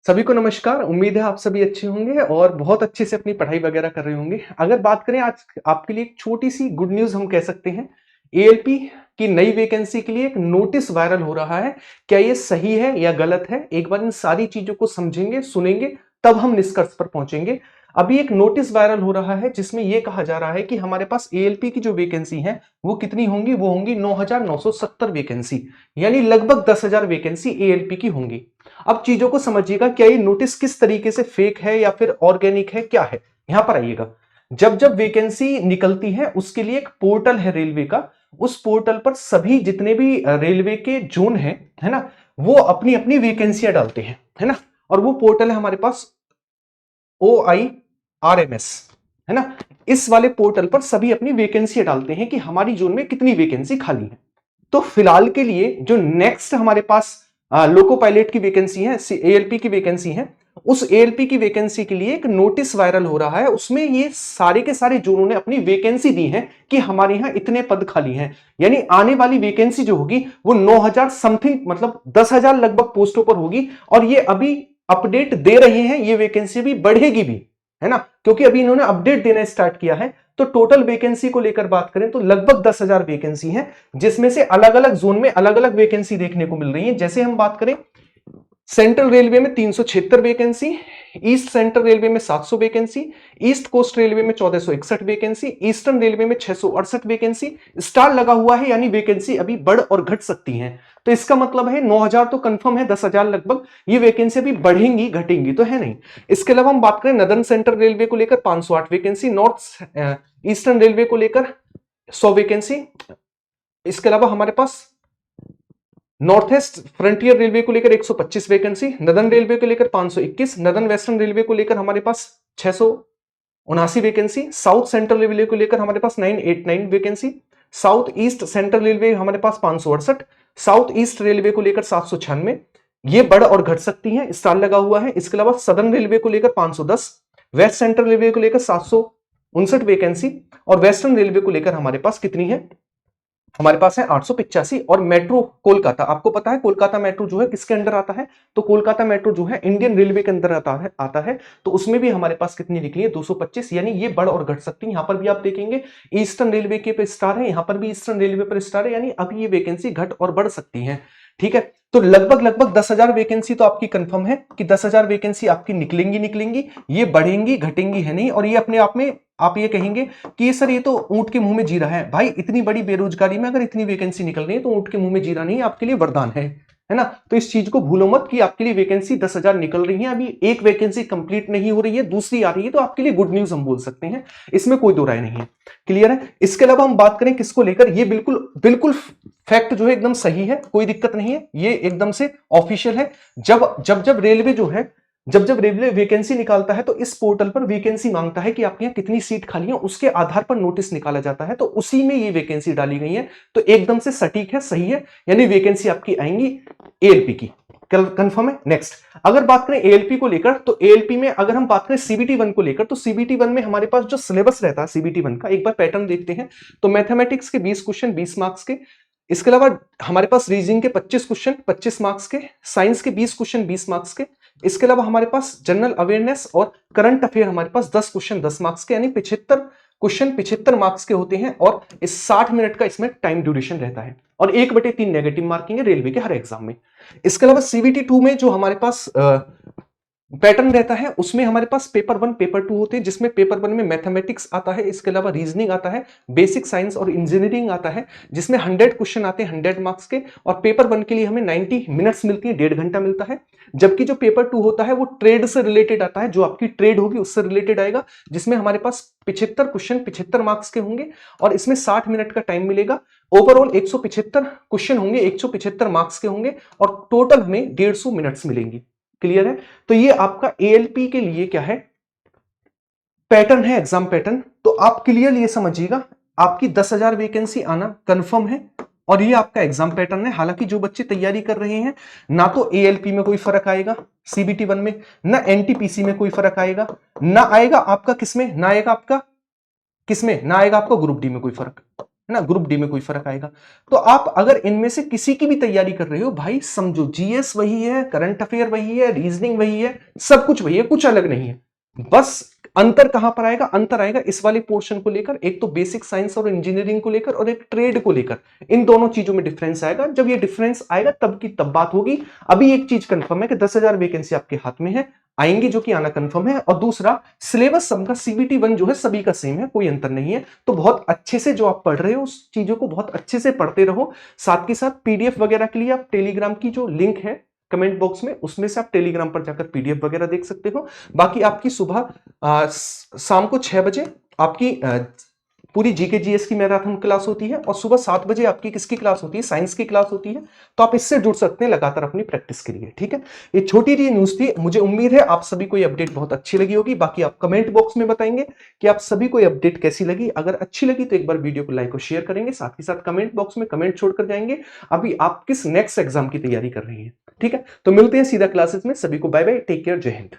सभी को नमस्कार। उम्मीद है आप सभी अच्छे होंगे और बहुत अच्छे से अपनी पढ़ाई वगैरह कर रहे होंगे। अगर बात करें आज आपके लिए एक छोटी सी गुड न्यूज़ हम कह सकते हैं। एएलपी की नई वैकेंसी के लिए एक नोटिस वायरल हो रहा है। क्या ये सही है या गलत है? एक बार इन सारी चीज़ों को समझेंगे, सुनेंगे, तब हम निष्कर्ष पर पहुंचेंगे। अभी एक नोटिस वायरल हो रहा है जिसमें यह कहा जा रहा है कि हमारे पास एएलपी की जो वैकेंसी है वो कितनी होंगी? वो होंगी 9,970 वैकेंसी, यानी लगभग 10,000 वैकेंसी एएलपी की होंगी। अब चीजों को समझिएगा, क्या ये नोटिस किस तरीके से फेक है या फिर ऑर्गेनिक है, क्या है? यहां पर आइएगा। जब जब वैकेंसी निकलती है उसके लिए एक पोर्टल है रेलवे का। उस पोर्टल पर सभी जितने भी रेलवे के जोन है ना, वो अपनी अपनी वैकेंसियां डालते हैं, है ना। और वो पोर्टल है हमारे पास OIRMS, है ना। इस वाले पोर्टल पर सभी अपनी वैकेंसियां डालते हैं कि हमारी जोन में कितनी वैकेंसी खाली है। तो फिलहाल के लिए जो नेक्स्ट हमारे पास लोको पायलट की वैकेंसी है, एएलपी की वैकेंसी है, उस एएलपी की वैकेंसी के लिए एक नोटिस वायरल हो रहा है। उसमें ये सारे के सारे जोनों ने अपनी वैकेंसी दी है कि हमारे यहां इतने पद खाली हैं। यानी आने वाली वैकेंसी जो होगी वो 9,000 समथिंग, मतलब 10,000 लगभग पोस्टों पर होगी। और ये अभी अपडेट दे रहे हैं, ये वैकेंसी भी बढ़ेगी भी, है ना, क्योंकि अभी इन्होंने अपडेट देना स्टार्ट किया है। तो टोटल वैकेंसी को लेकर बात करें तो लगभग 10,000 वैकेंसी है, जिसमें से अलग अलग जोन में अलग अलग वैकेंसी देखने को मिल रही है। जैसे हम बात करें, सेंट्रल रेलवे में 376 वैकेंसी, ईस्ट सेंट्रल रेलवे में 700 वैकेंसी, ईस्ट कोस्ट रेलवे में 1461 वैकेंसी, ईस्टर्न रेलवे में 668 वैकेंसी। स्टार लगा हुआ है, यानी वैकेंसी अभी बढ़ और घट सकती है। तो इसका मतलब है 9,000 तो कंफर्म है, 10,000 लगभग ये वैकेंसी अभी बढ़ेंगी, घटेंगी तो है नहीं। इसके अलावा हम बात करें नदर्न सेंट्रल रेलवे को लेकर 508 वैकेंसी, नॉर्थ ईस्टर्न रेलवे को लेकर 100 वैकेंसी। इसके अलावा हमारे पास नॉर्थ ईस्ट फ्रंटियर रेलवे को लेकर 125 वैकेंसी, नदर्न रेलवे को लेकर 521, नदर्न वेस्टर्न रेलवे को लेकर हमारे पास 679 वैकेंसी, साउथ सेंट्रल रेलवे को लेकर हमारे पास 989 vacancy, south east central railway हमारे पास 568, साउथ ईस्ट रेलवे को लेकर 796। ये बढ़ और घट सकती हैं, स्टार लगा हुआ है। इसके अलावा सदर्न रेलवे को लेकर 510, वेस्ट सेंट्रल रेलवे को लेकर 759 वैकेंसी, और वेस्टर्न रेलवे को लेकर हमारे पास कितनी है? हमारे पास है 885। और मेट्रो कोलकाता, आपको पता है कोलकाता मेट्रो जो है किसके अंडर आता है? तो कोलकाता मेट्रो जो है इंडियन रेलवे के अंदर आता है। तो उसमें भी हमारे पास कितनी निकली है? 225। यानी ये बढ़ और घट सकती है। यहां पर भी आप देखेंगे ईस्टर्न रेलवे के पे स्टार है, यहां पर भी ईस्टर्न रेलवे पर स्टार है, यानी अभी ये वैकेंसी घट और बढ़ सकती है। ठीक है, तो लगभग लगभग 10,000 वैकेंसी तो आपकी कंफर्म है कि 10,000 वैकेंसी आपकी निकलेंगी। ये बढ़ेंगी घटेंगी है नहीं। और ये अपने आप में आप ये कहेंगे कि सर ये तो ऊंट के मुंह में जीरा है। भाई इतनी बड़ी बेरोजगारी में अगर इतनी वैकेंसी निकल रही है तो ऊंट के मुंह में जीरा नहीं, आपके लिए वरदान है ना। तो इस चीज को भूलो मत कि आपके लिए वैकेंसी 10,000 निकल रही है, अभी एक वैकेंसी कंप्लीट नहीं हो रही है, दूसरी आ रही है, तो आपके लिए गुड न्यूज हम बोल सकते हैं, इसमें कोई दो राय नहीं है। क्लियर है? इसके अलावा हम बात करें किसको लेकर, ये बिल्कुल बिल्कुल फैक्ट जो है एकदम सही है, कोई दिक्कत नहीं है, ये एकदम से ऑफिशियल है। जब रेलवे जो है, जब रेलवे वैकेंसी निकालता है तो इस पोर्टल पर वैकेंसी मांगता है कि आपके यहाँ कितनी सीट खाली है, उसके आधार पर नोटिस निकाला जाता है। तो उसी में ये वैकेंसी डाली गई है, तो एकदम से सटीक है, सही है, यानी वैकेंसी आपकी आएंगी एएलपी की। कंफर्म है? नेक्स्ट अगर बात करें एएलपी को लेकर, तो एएलपी में अगर हम बात करें सीबीटी 1 को लेकर, तो सीबीटी 1 में हमारे पास जो सिलेबस रहता है सीबीटी 1 का, एक बार पैटर्न देखते हैं। तो मैथमेटिक्स के 20 क्वेश्चन 20 मार्क्स के, इसके अलावा हमारे पास रीजनिंग के 25 क्वेश्चन 25 मार्क्स के, साइंस के 20 क्वेश्चन 20 मार्क्स के, इसके अलावा हमारे पास जनरल अवेयरनेस और करंट अफेयर हमारे पास 10 क्वेश्चन 10 मार्क्स के, यानी 75 क्वेश्चन 75 मार्क्स के होते हैं। और इस 60 मिनट का इसमें टाइम ड्यूरेशन रहता है, और 1/3 नेगेटिव मार्किंग है रेलवे के हर एग्जाम में। इसके अलावा सीबीटी 2 में जो हमारे पास पैटर्न रहता है, उसमें हमारे पास पेपर 1 पेपर 2 होते हैं, जिसमें पेपर 1 में मैथमेटिक्स आता है, इसके अलावा रीजनिंग आता है, बेसिक साइंस और इंजीनियरिंग आता है, जिसमें 100 क्वेश्चन आते हैं 100 मार्क्स के। और पेपर 1 के लिए हमें 90 मिनट्स मिलती है, 1.5 घंटा मिलता है। जबकि जो पेपर 2 होता है वो ट्रेड से रिलेटेड आता है, जो आपकी ट्रेड होगी उससे रिलेटेड आएगा, जिसमें हमारे पास 75 क्वेश्चन 75 मार्क्स के होंगे, और इसमें 60 मिनट का टाइम मिलेगा। ओवरऑल 175 क्वेश्चन होंगे, 175 मार्क्स के होंगे, और टोटल हमें 150 मिनट्स मिलेंगी। क्लियर है? तो ये आपका एएलपी के लिए क्या है? पैटर्न है, एग्जाम पैटर्न। तो आप क्लियर ये समझिएगा, आपकी 10,000 वैकेंसी आना कंफर्म है, और ये आपका एग्जाम पैटर्न है। हालांकि जो बच्चे तैयारी कर रहे हैं, ना तो एएलपी में कोई फर्क आएगा सीबीटी 1 में, ना एनटीपीसी में कोई फर्क आएगा, ना आएगा आपका किसमें, ना आएगा आपका किसमें, ना आएगा आपका ग्रुप डी में कोई फर्क। है ना, ग्रुप डी में कोई फर्क आएगा। तो आप अगर इनमें से किसी की भी तैयारी कर रहे हो भाई, समझो जीएस वही है, करंट अफेयर वही है, रीजनिंग वही है, सब कुछ वही है, कुछ अलग नहीं है। बस अंतर कहां पर आएगा, अंतर आएगा इस वाले पोर्शन को लेकर, एक तो बेसिक साइंस और इंजीनियरिंग को लेकर और एक ट्रेड को लेकर, इन दोनों चीजों में डिफरेंस आएगा। जब ये डिफरेंस आएगा तब की तब बात होगी। अभी एक चीज कंफर्म है कि 10,000 वैकेंसी आपके हाथ में है, आएंगे, जो कि आना कंफर्म है। और दूसरा, सिलेबस सबका सीबीटी 1 जो है सभी का सेम है, कोई अंतर नहीं है। तो बहुत अच्छे से जो आप पढ़ रहे हो उस चीजों को बहुत अच्छे से पढ़ते रहो। साथ के साथ पीडीएफ वगैरह के लिए आप टेलीग्राम की जो लिंक है कमेंट बॉक्स में, उसमें से आप टेलीग्राम पर जाकर पीडीएफ वगैरह देख सकते हो। बाकी आपकी सुबह शाम को 6 बजे आपकी पूरी जीके जीएस की मैराथन क्लास होती है, और सुबह 7 बजे आपकी किसकी क्लास होती है, साइंस की क्लास होती है। तो आप इससे जुड़ सकते हैं लगातार अपनी प्रैक्टिस के लिए। ठीक है, ये छोटी सी न्यूज थी, मुझे उम्मीद है आप सभी को ये अपडेट बहुत अच्छी लगी होगी। बाकी आप कमेंट बॉक्स में बताएंगे कि आप सभी को ये अपडेट कैसी लगी। अगर अच्छी लगी तो एक बार वीडियो को लाइक और शेयर करेंगे, साथ ही साथ कमेंट बॉक्स में कमेंट छोड़कर जाएंगे अभी आप किस नेक्स्ट एग्जाम की तैयारी कर रही है। ठीक है, तो मिलते हैं सीधा क्लासेस में। सभी को बाय बाय, टेक केयर, जय हिंद।